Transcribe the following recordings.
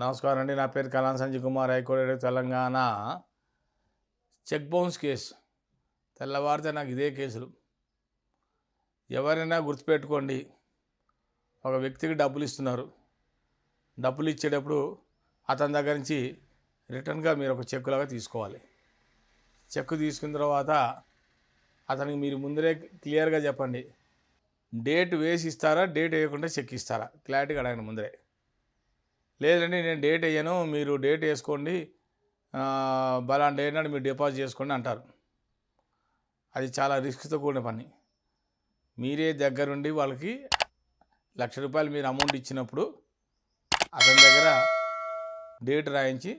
నమస్కారం అండి. నా పేరు Kalam Sanjay Kumar, high court Telangana. Check bounce case తెల్లవారితే నాకు ఇదే కేసులు. ఎవరైనా గుర్తుపెట్టుకోండి, ఒక వ్యక్తికి డబ్బులు ఇస్తున్నారు. డబ్బులు ఇచ్చేటప్పుడు అతని దగ్గర నుంచి రిటర్న్గా మీరు ఒక చెక్కులాగా తీసుకోవాలి. చెక్కు తీసుకున్న తర్వాత అతనికి మీరు ముందరే క్లియర్గా చెప్పండి, డేట్ వేసి ఇస్తారా, డేట్ వేయకుండా చెక్ ఇస్తారా, క్లారిటీగా అడగండి ముందరే. లేదండి నేను డేట్ వేయను, మీరు డేట్ వేసుకోండి, బలానా డేట్ నాడు మీరు డిపాజిట్ చేసుకోండి అంటారు. అది చాలా రిస్క్తో కూడిన పని. మీరే దగ్గరుండి వాళ్ళకి ₹1,00,000 మీరు అమౌంట్ ఇచ్చినప్పుడు అతని దగ్గర డేట్ రాయించి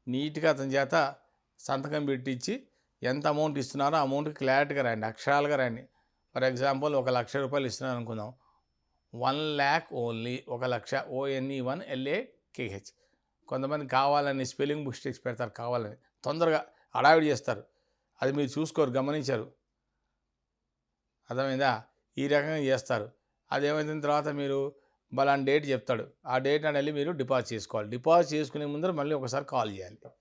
నీట్గా అతని చేత సంతకం పెట్టించి ఎంత అమౌంట్ ఇస్తున్నారో అమౌంట్ క్లారిటీగా రాయండి, అక్షరాలుగా రాయండి. ఫర్ ఎగ్జాంపుల్ ₹1,00,000 ఇస్తున్నారు అనుకుందాం. 1 lakh ఓన్లీ, 1,00,000 ONE1LAKH. కొంతమంది కావాలని స్పెల్లింగ్ మిస్టేక్స్ పెడతారు, కావాలని తొందరగా హడావిడి చేస్తారు. అది మీరు చూసుకోరు, గమనించారు. అర్థమైందా? ఈ రకంగా చేస్తారు. అది ఏమైన తర్వాత మీరు బలానా డేట్ చెప్తాడు, ఆ డేట్ అని వెళ్ళి మీరు డిపాజిట్ చేసుకోవాలి. డిపాజిట్ చేసుకునే ముందర మళ్ళీ ఒకసారి కాల్ చేయాలి,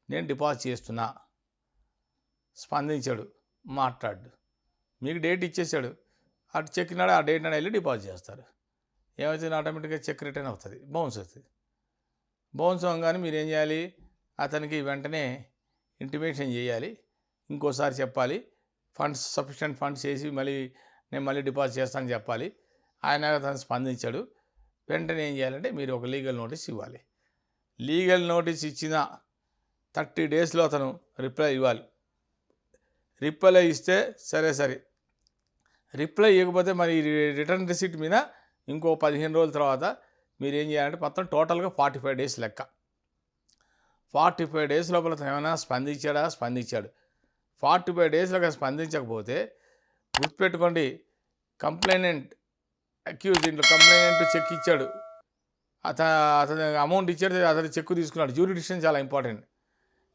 నేను డిపాజిట్ చేస్తున్నా. స్పందించాడు, మాట్లాడు, మీకు డేట్ ఇచ్చేసాడు, అటు చెక్ నాడు ఆ డేట్ నాడు వెళ్ళి డిపాజిట్ చేస్తారు. ఏమవుతుంది, ఆటోమేటిక్గా చెక్ రిటర్న్ అవుతుంది, బౌన్స్ అవుతుంది. బౌన్స్ అవ్వగానే మీరు ఏం చేయాలి, అతనికి వెంటనే ఇంటిమేషన్ చేయాలి, ఇంకోసారి చెప్పాలి, సఫిషియెంట్ ఫండ్స్ చేసి నేను మళ్ళీ డిపాజిట్ చేస్తానని చెప్పాలి. ఆయన అతను స్పందించాడు, వెంటనే ఏం చేయాలంటే మీరు ఒక లీగల్ నోటీస్ ఇవ్వాలి. లీగల్ నోటీస్ ఇచ్చిన 30 daysలో అతను రిప్లై ఇవ్వాలి. రిప్లై ఇస్తే సరే, రిప్లై ఇవ్వకపోతే మరి రిటర్న్ రిసిప్ట్ మీద ఇంకో 15 రోజుల తర్వాత మీరు ఏం చేయాలంటే మొత్తం టోటల్గా 45 days లెక్క. 45 days లోపల ఏమైనా స్పందించాడు. 45 daysలో స్పందించకపోతే గుర్తుపెట్టుకోండి, కంప్లైనెంట్ అక్యూజ్, దీంట్లో కంప్లైనెంట్ చెక్ ఇచ్చాడు, అతను అమౌంట్ ఇచ్చాడు, అతను చెక్కు తీసుకున్నాడు. జ్యూరిడిక్షన్ చాలా ఇంపార్టెంట్.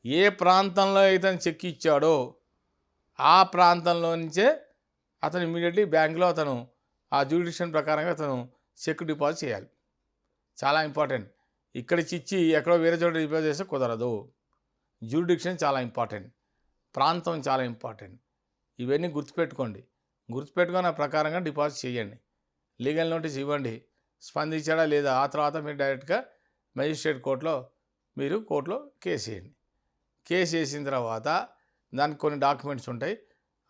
ఏ ప్రాంతంలో అయితే చెక్ ఇచ్చాడో ఆ ప్రాంతంలో నుంచే అతను ఇమీడియట్లీ బ్యాంకులో అతను ఆ జ్యూరిడిక్షన్ ప్రకారంగా అతను చెక్ డిపాజిట్ చేయాలి. చాలా ఇంపార్టెంట్. ఇక్కడి ఇచ్చి ఎక్కడో వేరే చోట డిపాజిట్ చేస్తే కుదరదు. జ్యూరిడిక్షన్ చాలా ఇంపార్టెంట్, ప్రాంతం చాలా ఇంపార్టెంట్. ఇవన్నీ గుర్తుపెట్టుకొని ఆ ప్రకారంగా డిపాజిట్ చేయండి. లీగల్ నోటీస్ ఇవ్వండి, స్పందించాడా లేదా ఆ తర్వాత మీరు డైరెక్ట్గా మెజిస్ట్రేట్ కోర్టులో కేసు వేయండి. కేసు వేసిన తర్వాత దానికి కొన్ని డాక్యుమెంట్స్ ఉంటాయి,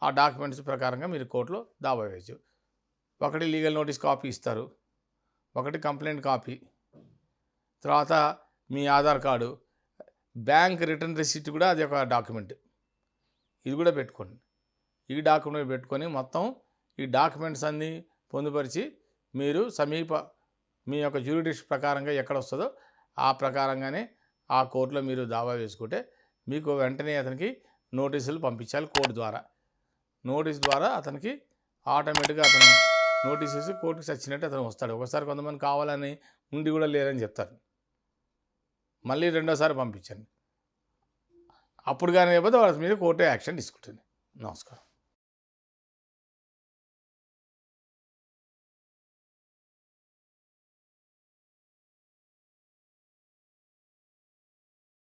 ఆ డాక్యుమెంట్స్ ప్రకారంగా మీరు కోర్టులో దావా వేయచ్చు. ఒకటి లీగల్ నోటీస్ కాపీ ఇస్తారు, ఒకటి కంప్లైంట్ కాపీ, తర్వాత మీ Aadhaar card, bank return receipt కూడా అది ఒక డాక్యుమెంట్. ఇది కూడా పెట్టుకోండి. ఈ డాక్యుమెంట్ పెట్టుకొని మొత్తం ఈ డాక్యుమెంట్స్ అన్నీ పొందుపరిచి మీరు మీ యొక్క జ్యూరిడిక్షన్ ప్రకారంగా ఎక్కడ వస్తుందో ఆ ప్రకారంగానే ఆ కోర్టులో మీరు దావా వేసుకుంటే మీకు వెంటనే అతనికి నోటీసులు పంపించాలి కోర్టు ద్వారా. నోటీస్ ద్వారా అతనికి ఆటోమేటిక్గా అతను నోటీస్ వేసి కోర్టుకి చచ్చినట్టు అతను వస్తాడు. ఒకసారి కొంతమంది కావాలని ఉండి కూడా లేరని చెప్తారు, మళ్ళీ రెండోసారి పంపించండి. అప్పుడు కానీ లేకపోతే వాళ్ళ మీద కోర్టు యాక్షన్ తీసుకుంటుంది. నమస్కారం.